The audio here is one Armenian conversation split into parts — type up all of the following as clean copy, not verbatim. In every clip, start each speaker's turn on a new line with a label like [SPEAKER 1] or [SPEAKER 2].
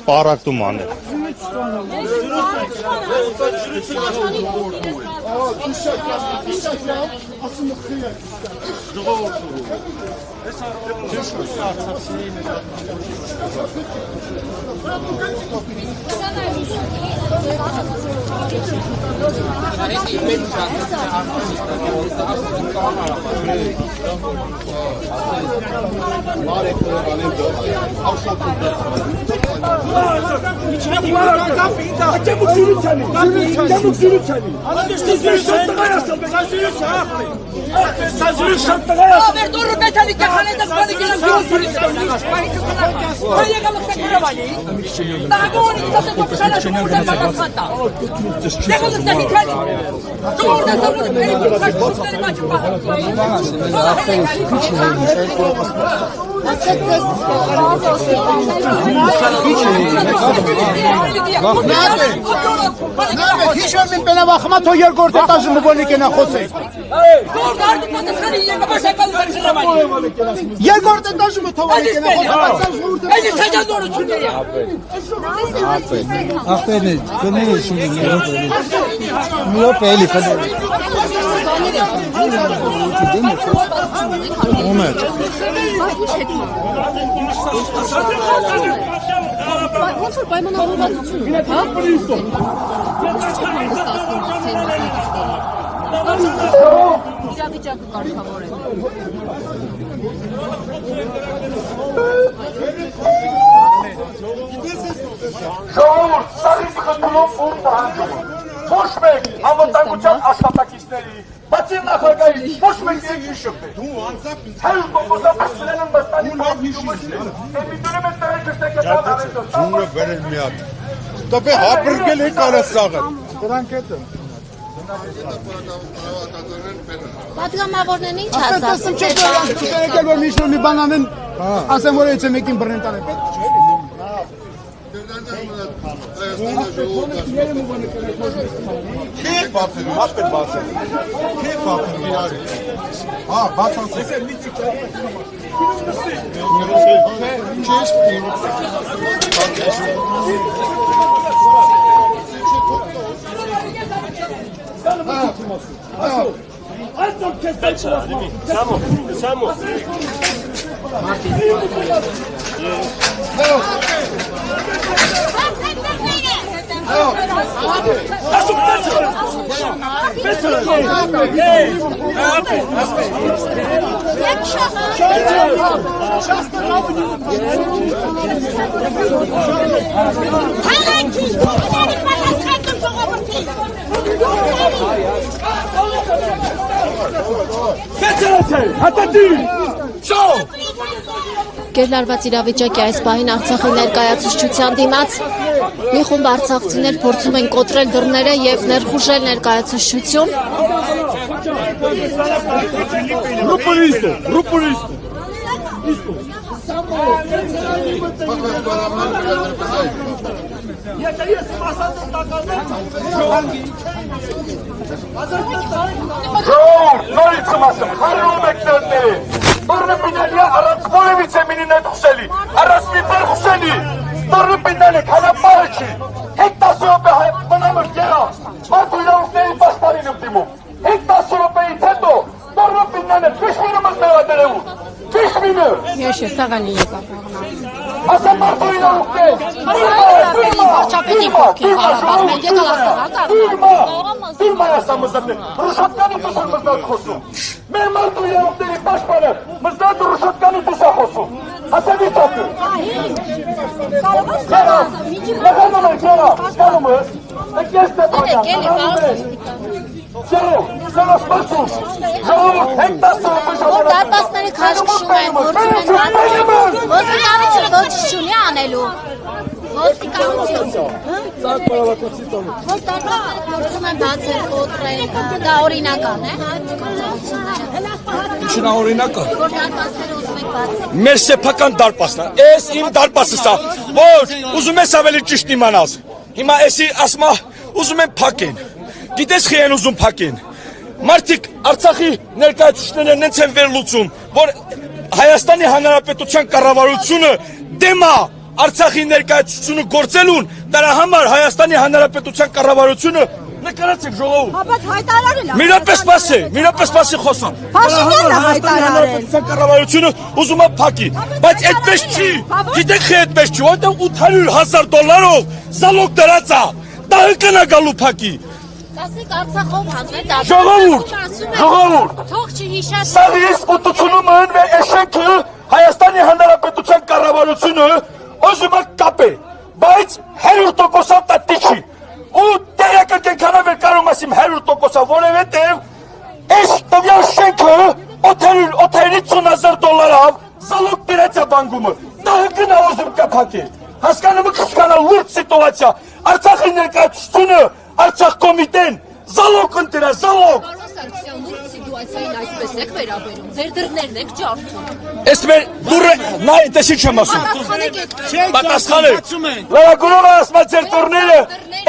[SPEAKER 1] պարակտում անել։
[SPEAKER 2] Ոնց որ պայմանավորվածություն ունեք, հա? Իրավիճակը կարգավորել։
[SPEAKER 3] Ժողովուրդ, սարից խնդրում ու պահանջում։ Ոչ մեկ անվտանգության աշխատակիցների, բացի նախագահի, ոչ մեկ երկրի շփվի։ Հայր կոմպոզապաշտներն են բստանի պահանջումը չէ։ Էմիտորում են տրել կշտեկետան արեցոց։
[SPEAKER 1] Դուրը վերել միատ։ Տոպե հապրգել է կարասաղը։ Դրանք հետը։
[SPEAKER 2] Պատգամավորներն ինչ ասացին։
[SPEAKER 4] Ասեմ չեկել որ միշտ մի բան անեն, ասեմ որ եթե մեկին բռնեն տանը պետք չէ։
[SPEAKER 1] Քիչ բացել, հապեր բացել։ Քիչ բացել իրար։ Հա, բացանցել։
[SPEAKER 2] Գերլարված իրավիճակի այս պահին Արցախի ներկայացուցչության դիմաց մի խումբ արցախցիներ փորձում են կոտրել դռները եւ ներխուժել ներկայացուցչություն։
[SPEAKER 3] նորից ասեմ, խարում եք ներները, դորնը պինալիա առանց որևիցե մինի նետ խուսելի, առանց մի բեր խուսելի, դորնը պինալիք հանապահը չի, հեկ 10 ռոպե բնամր գերա, մարդու իրավունքների պաշտպանին եմ դիմում, հեկ 10 ռոպեից հետո, դորնը պինալը քիշմինը մզնեղատերևու, քիշմինը,
[SPEAKER 2] Ես սաղանի եկա։
[SPEAKER 3] ասեմ մարդու իրավունքներ, Դիրմա ասա մզններ, ռուշատկանի տուս են մզնատ խոսում, մեր մարդու իրավունքների պաշտպանը մզնատ ռուշատկանի տուս է խոսում, ասա վիճակը, նեղանում ենք երա, կանում ես, եք ես տեպանյան, նեղանում ես, Սերով սպասում, ժողովուրդ հենք 10
[SPEAKER 2] Որ դարպասների քաշքշում են, գործում են ոստիկանությունը ոչինչ չունի անելու։ Ոստիկանություն։ Որ դարպասները գործում են բացել, կոտրել, դա օրինական է։
[SPEAKER 5] Ինչն է օրինակը։
[SPEAKER 2] Որ դարպասները ուզում են բացել։
[SPEAKER 5] Մեր սեփական դարպասն է, էս իմ դարպասս է, որ ուզում ես ավելի ճիշտ իմանալ։ Հիմա էսի ասма ուզում են փակեն։ Գիտես խի են ուզում փակեն։ Մարդիկ Արցախի ներկայացուցիչներն են վերլուծում, որ Հայաստանի Հանրապետության կառավարությունը դեմ է Արցախի ներկայացությունը գործելուն դրա համար Հայաստանի Հանրապետության կառավարությունը նկարացեք ժողովուրդ։
[SPEAKER 6] Բայց հայտարարել է։
[SPEAKER 5] Մի րոպե սպասի խոսամ։
[SPEAKER 6] Փաշինյանն է հայտարարել։
[SPEAKER 5] Կառավարությունը ուզում է փակի, բայց այդպես չի։ Գիտեք խի այդպես չի, որտեղ $800,000 զալոգ դրած է։ Դա հնկն է գալու փակի։
[SPEAKER 2] Ասեք Արցախով հանձնեց
[SPEAKER 5] Ժողովուրդ։
[SPEAKER 2] Թող չհիշած։
[SPEAKER 5] Սա ես ուտությունում են və էշենքը Հայաստանի Հանրապետության կառավարությունը ուզում է կապե, բայց 100% տատի չի։ Ու տեղական կենքանով էլ կարում ասիմ 100%, որովհետև այս տվյալ շենքը $850,000 զալոգ դրած է բանկումը։ Դա հնկն է ուզում կփակի։ Հասկանում եք ինչքան է լուրջ սիտուացիա։ Արցախի ներկայացությունը, Արցախ կոմիտեն զալոգ ընտրա, զալոգ։
[SPEAKER 7] Պարոն Սարգսյան, լուրջ սիտուացիային այսպես եք վերաբերում, ձեր դռներն եք ջարդում։
[SPEAKER 5] Ես մեր դուրը նայ տեսի չեմ ասում։ Պատասխանեք։ Լրագրողը ասում է ձեր դռները,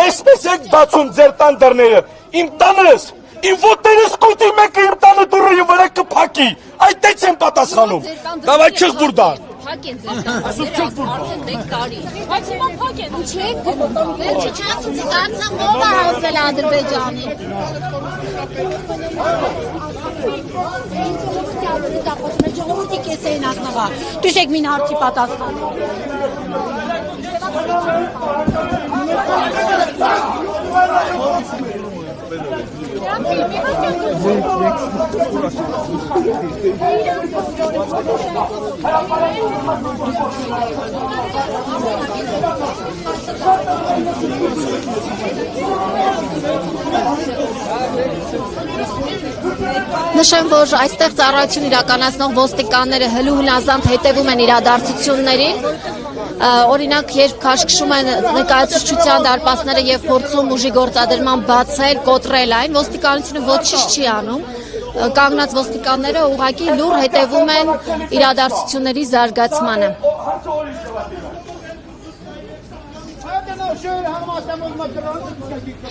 [SPEAKER 5] այսպես եք բացում ձեր տան դռները։ Իմ տանս, իմ ոտերս կուտի մեկը իմ տանը դուռը վրա կփակի։ Այդ դից եմ պատասխանում։ Դավայ չղ բուրդան։
[SPEAKER 7] Փակ են ձեր տանները, արդեն 1 տարի։
[SPEAKER 2] Բայց հիմա փակ են, ու չեք գնում։ Վերջի չասեցիք Արցախով է հանձնել Ադրբեջանին։
[SPEAKER 6] Ժողովրդի կես էին ասնողա։ Դուշեք մին հարցի պատասխան։
[SPEAKER 2] Նշեմ, որ այստեղ ծառայություն իրականացնող ոստիկանները հլուհլազանդ հետևում են իրադարձություններին։ Օրինակ, երբ քաշքշում են ներկայացուցչության դարպասները եւ փորձում ուժի գործադրման բացել, կոտրել այն, ոստիկանությունը ոչինչ չի անում։ Կանգնած ոստիկանները ուղղակի լուր հետևում են իրադարձությունների զարգացմանը։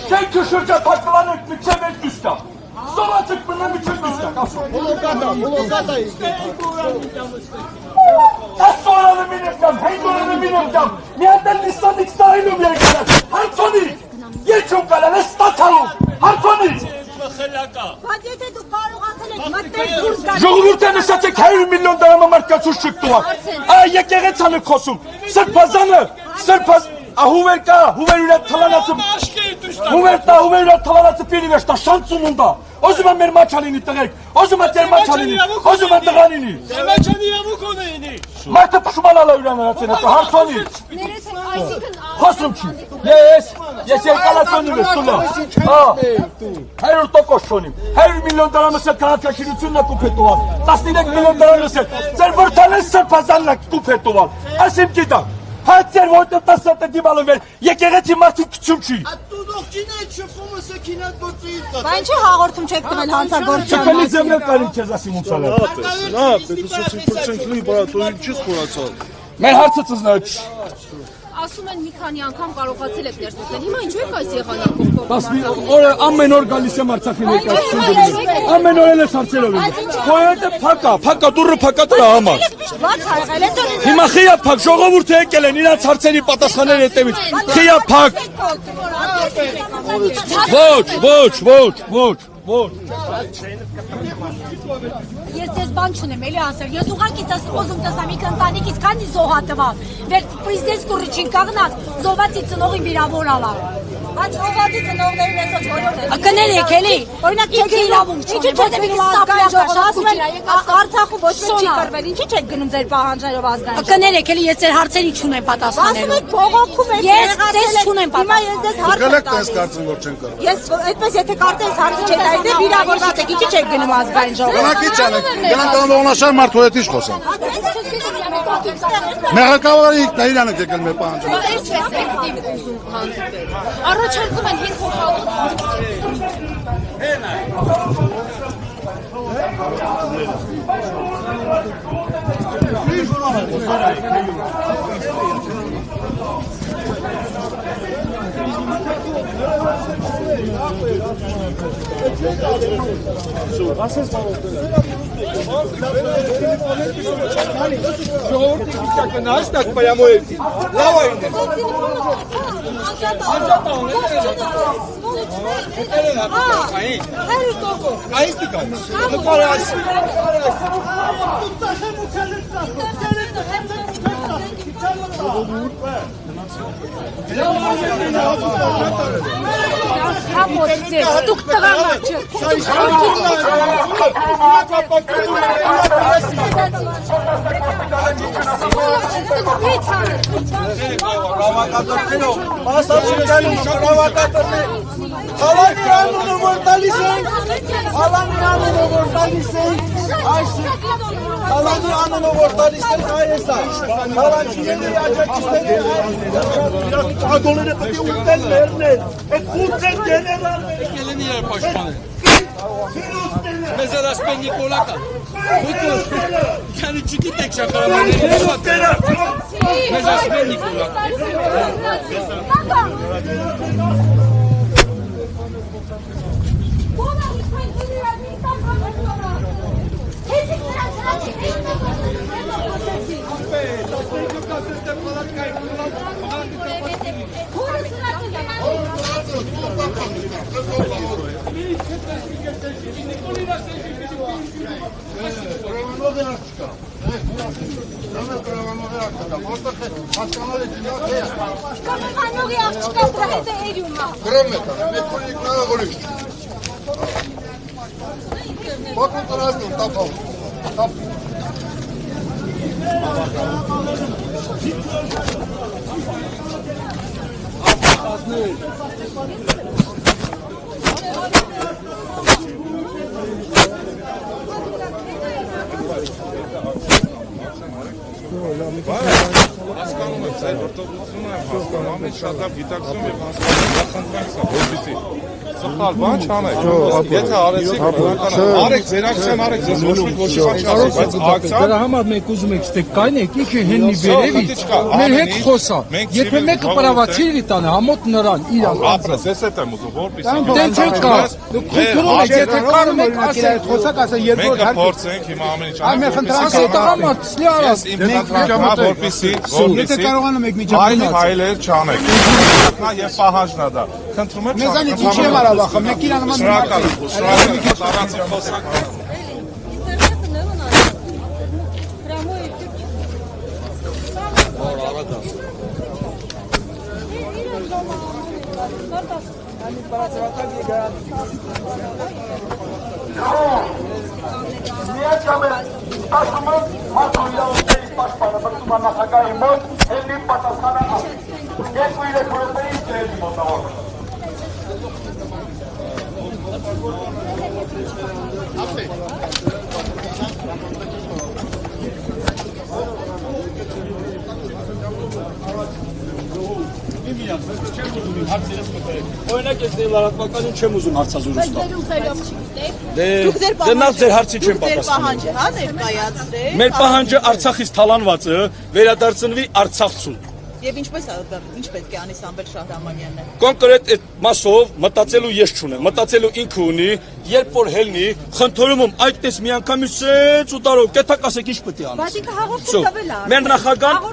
[SPEAKER 5] Շենքը շրջափակվանեք միջև էլ դուստա։ Սովացեք մնա միջև դուստա, կասում։
[SPEAKER 4] Բլոկատա իսկ։
[SPEAKER 5] 10 օրանը մինեմ, 5 օրանը մինեմ, մի հատ էլ Նիսսանից տարինում երկրած, հարցոնի, երջում կալան, ես ստացալում, հարցոնի։
[SPEAKER 6] Բայց եթե դուք կարողացել եք մտնել դուրս գալ։
[SPEAKER 5] Ժողովուրդ է նշացեք $100 միլիոն մարդկացուց չկտուա։ Այ եկեղեցան է խոսում, սրբազանը, հուվեր կա, հուվեր ուրա թլանացը, հուվեր ուրա թլանացը պիրի վեշտա, շանցում ունդա, ոզում է մեր մաչալինի տղեք, ոզում է տեր մաչալինի, ոզում է տղանինի։ Մարդը պշումանալա ուրա նրացին հետո, հարցոնի։ Խոսում չի, ես երկալացոնիմ ես տունա, 100% չոնիմ, $100 միլիոն հետ քաղաքաշինությունն է կուպ հետուվալ, 13 միլիոն հետ, ձեր որդան է սրբազանն է կուպ հետուվալ, ասիմ գիտակ, Հացեր որտեղ տասատը դիմալում էր, եկեղեցի մարդիկ քչում չի։
[SPEAKER 1] Ատուդողջին է չխումը սեքինատ գործի իր
[SPEAKER 6] Բայց ինչի հաղորդում չեք տվել հանցագործության
[SPEAKER 5] Չկալի ձեմներ կարին չեզ ասիմ ուցալ է։
[SPEAKER 1] Նա, պետություն լի բարատորին չիս խորացալ։
[SPEAKER 5] Մեր հարցը ծզնաչ։
[SPEAKER 7] Ասում են մի քանի անգամ կարողացել եք ներսել, հիմա ինչու եք այս եղանակով
[SPEAKER 5] Ամեն օր գալիս եմ Արցախի ներկայացություն։ Ամեն օր էլ ես հարցերով եմ։ Խոյատը փակա, դուրը փակա դրա համար։ Հիմա խիա փակ, ժողովուրդը եկել են իրանց հարցերի պատասխաններ հետևից։ Խիա փակ։ Ոչ։
[SPEAKER 6] Ես ձեզ բան չունեմ, էլի ասել, ես ուղղակի ուզում տեսամ իք ընտանիքից քանի զոհա տվալ, վեր պրեզիդենտ կուրիչին կաղնած, զոհվածի ծնողին վիրավորալա։ Բայց զոհվածի ծնողներին այսօր բոլորն են։ Կներեք էլի, օրինակ ինքը իրավունք չի, որտեղ ինքը սապլան ասում են Արցախում ոչ մեկ չի կռվել, ինչի՞ չեք գնում ձեր պահանջներով ազգային։ Կներեք էլի, ես ձեր հարցերի չունեմ պատասխանելու։ Ասում եք բողոքում եք, ես ձեզ չունեմ պատասխան։ Հիմա ես ձեզ հարց
[SPEAKER 1] Գալեք տես կարծում որ չեն կարող։
[SPEAKER 6] Ես այդպես եթե կարծես հարցը չեք այդտեղ վիրավորված եք, ինչի՞ չեք գնում ազգային ժողով։
[SPEAKER 1] Գնանք ի՞նչ անեք։ Գնանք կանոնաշար մարդու հետ ինչ խոսան։ Մեղակավորի իրան եք եկել մեր պահանջը։
[SPEAKER 7] Այս էֆեկտիվ ուզում հանդիպել։ Առաջարկում են հին փոխհատուցում։
[SPEAKER 6] Դուք տղամարդ չեք։
[SPEAKER 8] Մեզ ասպեն Նիկոլակա, քանի չգիտեք շաքարամանների մեզ ասպեն Նիկոլակա։
[SPEAKER 6] Կամանողի աղջկա դրա հետ է էրյումա։
[SPEAKER 1] Կրոմետ, մեկ քունիկ նավորի։ Բակոտ ռազմում տապավ։
[SPEAKER 9] Հասկանում եմ, ձեր վրտովությունը եմ հասկանում, ամեն շատ լավ գիտակցում եմ հասկանում, նախընտրենք սա, որպեսի սխալ բան չանեք, եթե արեցիք, արեք, ձեր ակցիան արեք, ձեզ ոչ մի բան չասի, բայց ակցիան
[SPEAKER 10] դրա համար մենք ուզում ենք ստեք կայնեք, իքը հենի վերևից, մեր հետ խոսա, եթե մեկը պրավացիր տանը, համոտ նրան, իրան
[SPEAKER 9] ապրես, ես էտ եմ ուզում, որպեսի
[SPEAKER 10] դենց են կա, դուք խնդրում եք, եթե կարում եք ասել,
[SPEAKER 4] խոսակ ասել երկու
[SPEAKER 9] մենք կփորձենք հիմա ամեն ինչ անենք,
[SPEAKER 10] ասի տղամարդ, սլի արած,
[SPEAKER 9] որպեսի
[SPEAKER 4] եթե կարողանում եք
[SPEAKER 9] այլ
[SPEAKER 4] միջակայքել
[SPEAKER 9] հայլեր չանեք, նա եւ պահանջնա դա, խնդրում եմ
[SPEAKER 4] մեզանից ինչ եմ արավախը, մեկ իրան նման
[SPEAKER 9] շնորհակալ եմ, տարածի խոսակ
[SPEAKER 3] Միացյալ ասում եմ մատուրիալների պաշտպանը բրծում նախագահի մոտ հելնի պատասխանը երկու իրեք որոպեից դրելի մոտավոր։
[SPEAKER 5] Օրինակ ես լրատվականին չեմ ուզում հարցազրույց տալ։ Դե նախ ձեր հարցին չեմ պատասխանում։ Մեր պահանջը Արցախից թալանվածը վերադարձնվի Արցախցուն։
[SPEAKER 11] Եվ ինչպես պետք է անի Սամվել Շահրամանյանն է։
[SPEAKER 5] Կոնկրետ այդ մասով մտածելու ես չունեմ, մտածելու ինքը ունի, երբ որ հելնի, խնդրում եմ այդպես միանգամից սենց ու տարով, կետակ ասեք ինչ պետք է անես։
[SPEAKER 6] Բայց ինքը հաղորդում տվել է։
[SPEAKER 5] Մեր նախագահան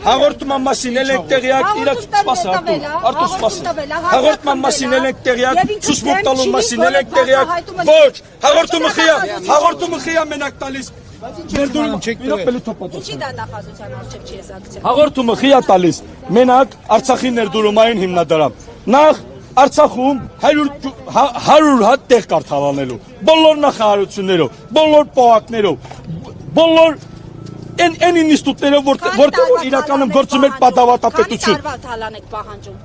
[SPEAKER 5] հաղորդման մասին էլ ենք տեղյակ, իրաց սպասը Արտուր սպասը։ Հաղորդման մասին էլ ենք տեղյակ, ցուսմուկ տալու մասին էլ ենք տեղյակ։ Ոչ, հաղորդումը խիա մենակ տալիս։
[SPEAKER 6] Ինչի դատախազության արժեք չի ես ակցիա։
[SPEAKER 5] Հաղորդումը խիա տալիս մենակ Արցախի ներդրումային հիմնադրամ։ Նախ Արցախում 100 հատ տեղ կար թալանելու։ Բոլոր նախարարություններով, բոլոր պողակներով, բոլոր այն ինստիտուտներով, որտեղ իրականում գործում էր պատավատապետություն։
[SPEAKER 6] Տարվա թալան եք պահանջում։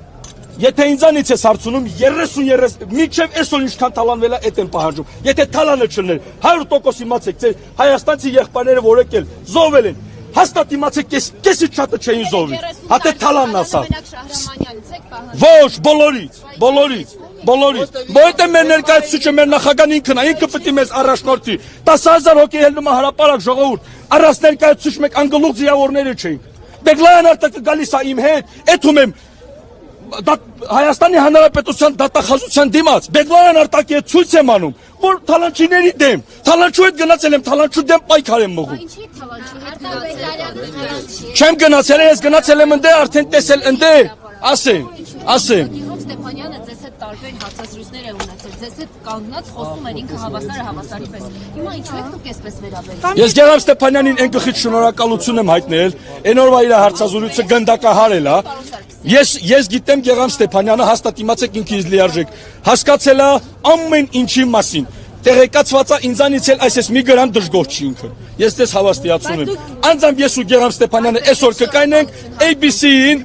[SPEAKER 5] Եթե ինձանից ես հարցնում 30 մինչև այսօր ինչքան թալանվել է այդ են պահանջում։ Եթե թալանը չլներ 100% իմացեք, ձեր հայաստանցի եղբայրները որ եկել զոհվել են, հաստատ իմացեք կեսից շատը չէին զոհվի։ Հատե թալանն ասա։ Ոչ, բոլորից։ Որտե մեր ներկայացուցիչը մեր նախագահան ինքն է, ինքը պետք է մեզ առաջնորդի։ 10000 հոգի ելնում է հրապարակ ժողովուրդ, առանց ներկայացուցիչ մեկ անգլուխ ձիավորները չէին։ Բեգլայան արտակը գալիս է իմ հետ, էթում եմ Հայաստանի Հանրապետության դատախազության դիմաց Բեգլարյան արտակի հետ ցույց եմ անում, որ թալանչիների դեմ, թալանչու հետ գնացել եմ, թալանչու դեմ պայքար եմ մղում։
[SPEAKER 7] Ինչի՞ թալանչու հետ
[SPEAKER 5] Չեմ գնացել, ես գնացել եմ ընդե, արդեն տեսել ընդե, ասեմ։
[SPEAKER 7] Ստեփանյանը ձեզ հետ տարբեր հարցազրույցներ է ունեցել, ձեզ հետ կանգնած խոսում էր ինքը հավասարը հավասարի պես։ Հիմա ինչու եք դուք այսպես վերաբերվում։
[SPEAKER 5] Ես Գեղամ Ստեփանյանին այն գլխից շնորհակալություն եմ հայտնել, այն օրվա իր հարցազրույցը գնդակահարել է։ Ես գիտեմ Գեղամ Ստեփանյանը հաստատ իմացեք ինքից լիարժեք, հասկացել է ամեն ինչի մասին։ Տեղեկացված է ինձանից էլ այսպես մի գրամ դժգոհ չի ինքը։ Ես դες հավաստիացում եմ։ Անձամբ ես ու Գեղամ Ստեփանյանը այսօր կկայնենք ABC-ին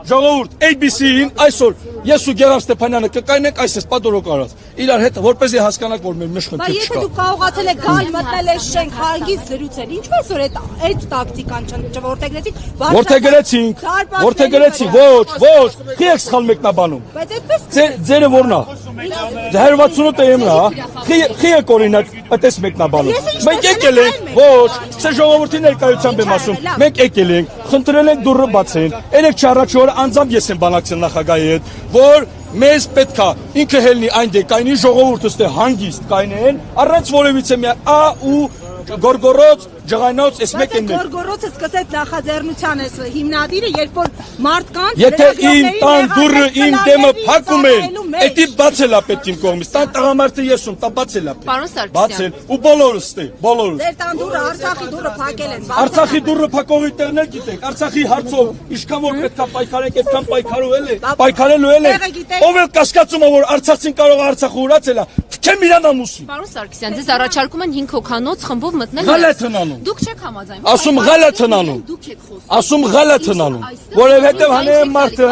[SPEAKER 5] ժողովուրդ ABC-ին այսօր ես ու Գեղամ Ստեփանյանը կկայնենք այսպես պատորոկ արած իրար հետ որպեսզի հասկանաք որ մեր մեջ խնդիր չկա։
[SPEAKER 6] Բայց եթե դուք կարողացել եք գալ մտնել այս շենք հարգից զրուցել, ինչու այսօր այդ տակտիկան
[SPEAKER 5] Որտե՞ղ ոչ, խի եք սխալ մեկնաբանում։
[SPEAKER 6] Բայց այդպես
[SPEAKER 5] Ձերը որն է։ 168 եմ նա, խի եք օրինակ այդպես մեկնաբանում։ Մենք եկել ենք, ոչ, սա ժողովրդի ներկայությամբ եմ ասում։ Մենք եկել ենք, խնդրել ենք դուռը բացեն։ Երեք չառաջի օրը անձամբ ես եմ բանակցել նախագահի հետ, որ մեզ պետք է ինքը հելնի այն դեկայնի ժողովուրդը ստե հանգիստ կայնեն, առանց որևիցե մի ու գորգորոց ջղայնոց էս մեկ են։
[SPEAKER 6] Գորգորոցը սկսեց նախաձեռնության էս հիմնադիրը, երբ որ մարդկանց
[SPEAKER 5] Եթե իմ տան դուռը իմ դեմը փակում են, էդի բացել է պետք իմ կողմից։ Տան տղամարդը ես եմ, տա բացել է։
[SPEAKER 7] Պարոն Սարգսյան։
[SPEAKER 5] Բացել ու բոլորս ստե, բոլորս։
[SPEAKER 6] Ձեր տան դուռը Արցախի դուռը փակել են։
[SPEAKER 5] Արցախի դուռը փակողի տեղն էլ գիտեք, Արցախի հարցով ինչքան որ պետքա պայքարենք, այդքան պայքարելու էլ է։ Ով էլ կասկածում է որ Արցախին կարող է Արցախը ուրացել է, չեմ իրան ամուսին։
[SPEAKER 7] Պարոն Սարգսյան, ձեզ առաջարկում են 5 հոգանոց խմբով մտնել։
[SPEAKER 5] Ղալաթ են անում։
[SPEAKER 7] Դուք չեք համաձայնում։
[SPEAKER 5] Ասում ղալաթ են անում։ Ասում ղալաթ են անում։ Որովհետև հնեմ մարդը,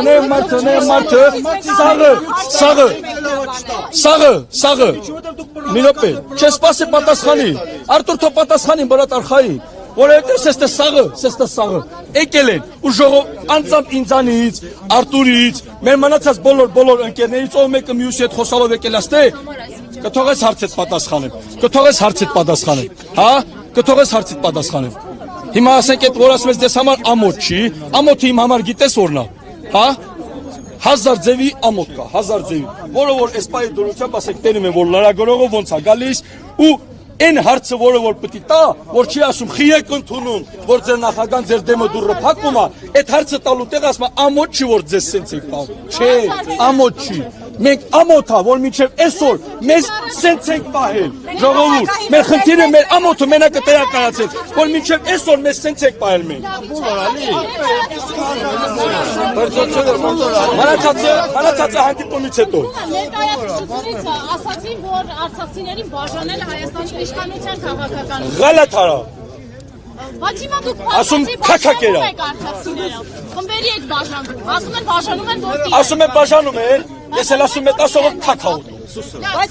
[SPEAKER 5] սաղը։ Մի րոպե, չես սպասի պատասխանի։ Արտուր թո պատասխանի բրատ արխայի։ Որովհետև սեստը սաղը։ Եկել են ու ժողով անձամբ ինձանից, Արտուրից, մեր մնացած բոլոր ընկերներից ով մեկը մյուսի հետ խոսալով եկել աստե։ Կթողես հարցդ պատասխանեմ։ Հիմա ասենք այդ որ ասում ես դες համար ամոթ չի, ամոթը իմ համար գիտես որն է, հա? 1000 ձևի ամոթ կա, 1000 ձևի, որը որ էսպայի դուրությամբ ասեք տենում են, որ լարագորողը ոնց է գալիս ու այն հարցը, որը որ պտի տա, որ չի ասում խի եք ընդունում, որ ձեր նախագահան ձեր դեմը դուռը փակում է, այդ հարցը տալու տեղ ասում է ամոթ չի, որ ձեզ սենց եք տալ, չէ, ամոթ չի, մենք ամոթ է, որ մինչև այսօր մեզ սենց եք պահել, ժողովուրդ, մեր խնդիրը մեր ամոթը մենակը տեղակայացել, որ մինչև այսօր մեզ սենց եք պահել մենք։ Մնացածը հանդիպումից հետո։
[SPEAKER 7] Ներկայացուցիչներից ասացին, որ արցախցիներին բաժանել Հայաստանի իշխանության քաղաքական։
[SPEAKER 5] Ղալաթ արա։
[SPEAKER 7] Բայց հիմա դուք
[SPEAKER 5] ասում քաքակերա։
[SPEAKER 7] Խմբերի եք բաժանում։ Ասում են բաժանում են որտի։
[SPEAKER 5] Ասում են բաժանում են, ես էլ ասում եմ ասողը քաքաուտ։
[SPEAKER 6] Բայց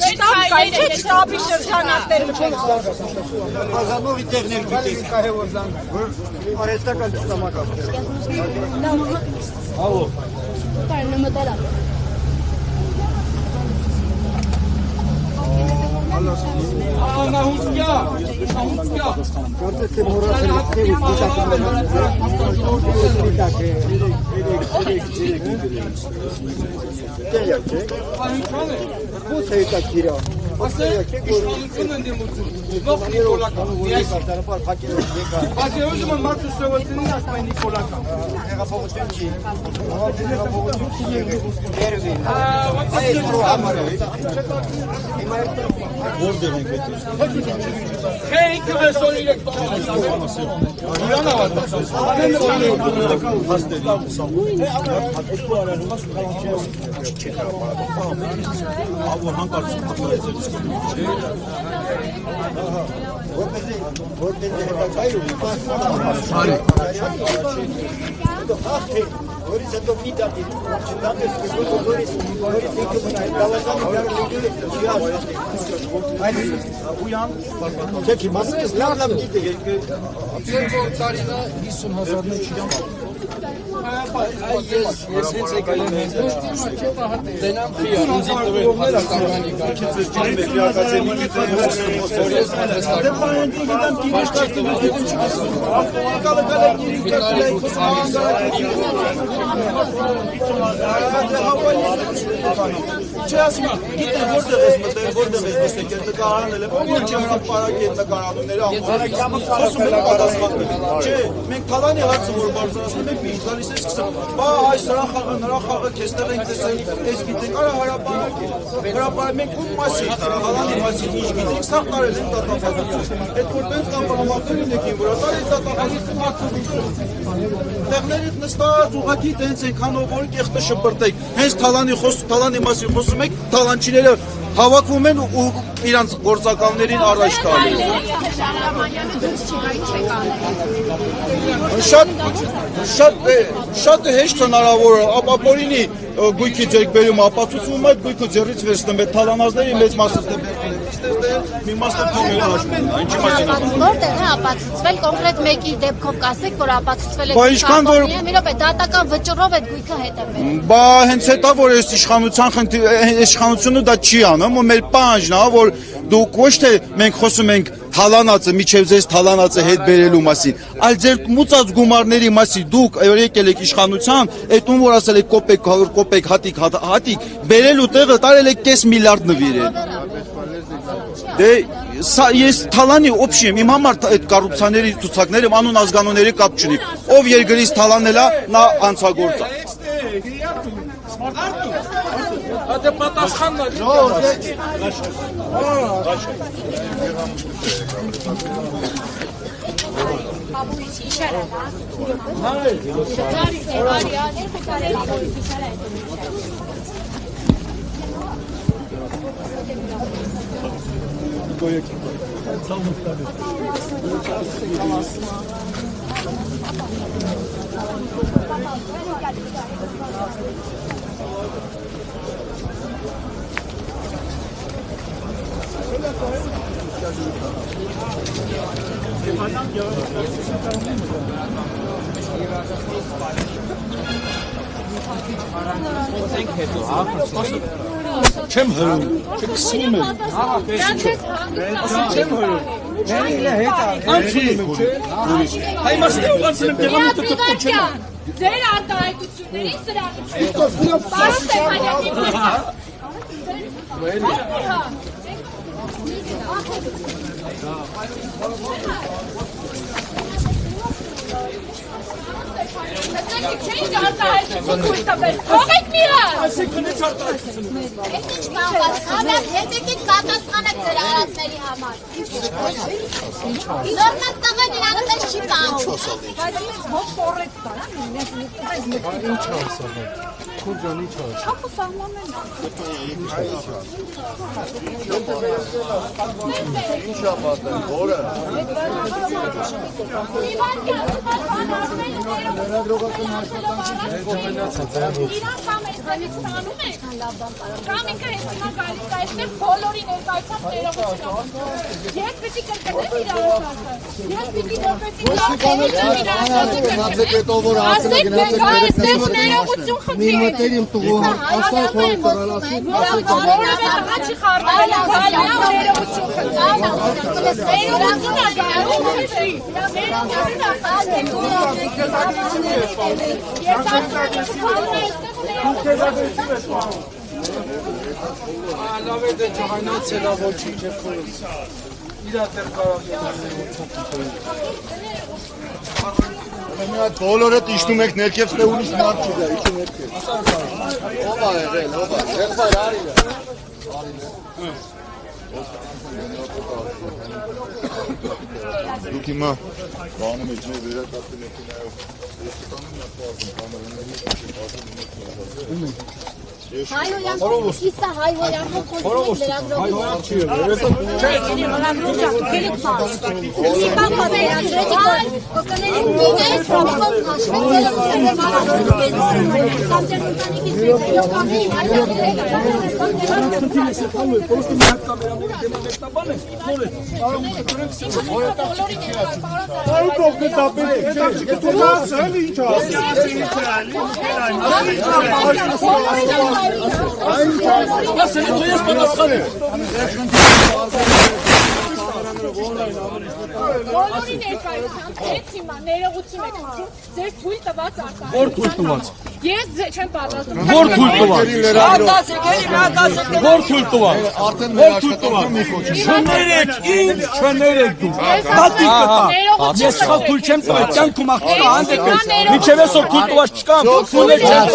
[SPEAKER 6] շտաբի շրջանակներում չեն։
[SPEAKER 4] Ազանովի տեղներ գիտեք։ Արեստական դիպլոմատը։
[SPEAKER 5] Ալո։
[SPEAKER 10] Ես հենց եկել եմ հենց դենամ խիա ինձ տվել հաստատականի
[SPEAKER 4] մենք թալանի հարցը որ բարձրացնում ենք միշտ գալիս է սկսում բա այս նրա խաղը քեստեղ ենք տեսել այս գիտենք արա հրապարակ մենք ում մասի թալանի մասի ինչ գիտենք սա տարել են դատապարտություն այդ որ տենց կամպանամատներ ունեքին որ տարել դատապարտություն հարցը տեղներից նստած ուղղակի տենց ենքանով որ կեղտը շպրտեք հենց թալանի մասի խոսում եք թալանչիները հավաքվում են ու իրանց գործակալներին առաջ տալու շատ հեշտ հնարավոր է ապապորինի գույքի ձերբերում ապացուցում այդ գույքը ձեռից վերցնում է թալանազների մեծ մասը մի մասը փողերը հաշվում ինչի մասին
[SPEAKER 2] որտեղ է ապացուցվել կոնկրետ մեկի դեպքով կասեք որ ապացուցվել է մի րոպե դատական վճռով այդ գույքը հետևել
[SPEAKER 4] բա հենց հետա որ այս իշխանությունը դա չի անում ու մեր պահանջն է որ դուք ոչ թե մենք խոսում ենք թալանացը միջև ձեզ թալանացը հետ բերելու մասին այլ ձեր մուծած գումարների մասին դուք եկել եք իշխանության այդ ում որ ասել եք կոպեկ հատիկ բերելու տեղը տարել եք 5 միլիարդ նվիրել դե ես թալանի օբշի եմ իմ համար այդ կոռուպցիաների ցուցակները անուն ազգանունների կապ չունի ով երկրից թալանել է նա անցագործ է
[SPEAKER 10] Ադե պատասխանն
[SPEAKER 1] Չեմ հրում, չկսվում եմ։ Չեմ հրում։
[SPEAKER 5] Հայմաստի ուղացել եմ տեղամուտը կպտոչեմ։
[SPEAKER 6] Ձեր արտահայտությունների սրահը։ Պարոն Ստեփանյանի Change արտահայտություն դուրս տվել։ Թողեք միան։
[SPEAKER 2] Այսինքն ինչ արտահայտություն։ Ինչ բան կա։ Հետեքից պատասխանեք ձեր արածների համար։ Նորմալ տղան իրանը մեզ չի պահում։
[SPEAKER 6] Բայց ինձ ոչ կոռեկտ է,
[SPEAKER 1] Ինչ ասա։ Քուրջան ինչ ասա։
[SPEAKER 6] Չափը սահմանեն։
[SPEAKER 1] Ինչ է պատել, որը։
[SPEAKER 6] Իրան կամ այստեղից ստանում եք, կամ ինքը հետո գալիս այստեղ բոլորի ներկայությամբ ներողություն։ Ես պիտի կրկնեմ իր արարածը։ Ես պիտի ասեք մենք այստեղ ներողություն խնդրի։ Որովհետև աղա չի խառնել, ներողություն խնդրի։
[SPEAKER 10] լավ է դե ջահանացել է ոչինչ է խորս իրա դեռ կարող
[SPEAKER 1] Մենք այդ բոլորը տիշնում եք ներքև ստե ուրիշ մարդ չի դա, իջու ներքև։ Ո՞վ է եղել, ո՞վ է։ Եղբայր արի։ Դուք հիմա բանում եք ջեր վերակացել մեքենայով։ Ես տանում եմ կամերաների շփոթում եք։
[SPEAKER 2] Հայոյան, իսա հայոյան խոսում լրագրողի։
[SPEAKER 6] Բոլորի ներկայությամբ հետ հիմա ներողություն եք խնդրում, ձեր թույլ տված արտահայտության։
[SPEAKER 10] Որ թույլ տված։
[SPEAKER 6] Ես չեմ պատրաստվում։
[SPEAKER 10] Որ թույլ տված։ Որ թույլ տված։
[SPEAKER 1] Արդեն մեր աշխատանքը մի փոքր։
[SPEAKER 10] Չներեք, ինձ չներեք դու։ Դատի կտա։ Ես խալ թույլ չեմ տվել, կյանքում աղբոտ հանդեպ ես։ Միջև այսօր թույլ տված չկամ, թույլ չեմ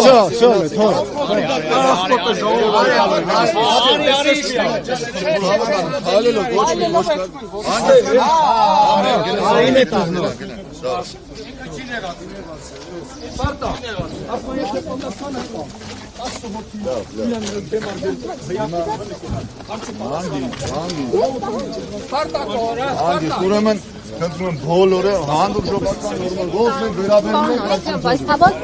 [SPEAKER 1] Ուրեմն խնդրում եմ բոլորը հանդուրժողական նորմալ ոնց մենք վերաբերում ենք
[SPEAKER 2] Բայց հավոտ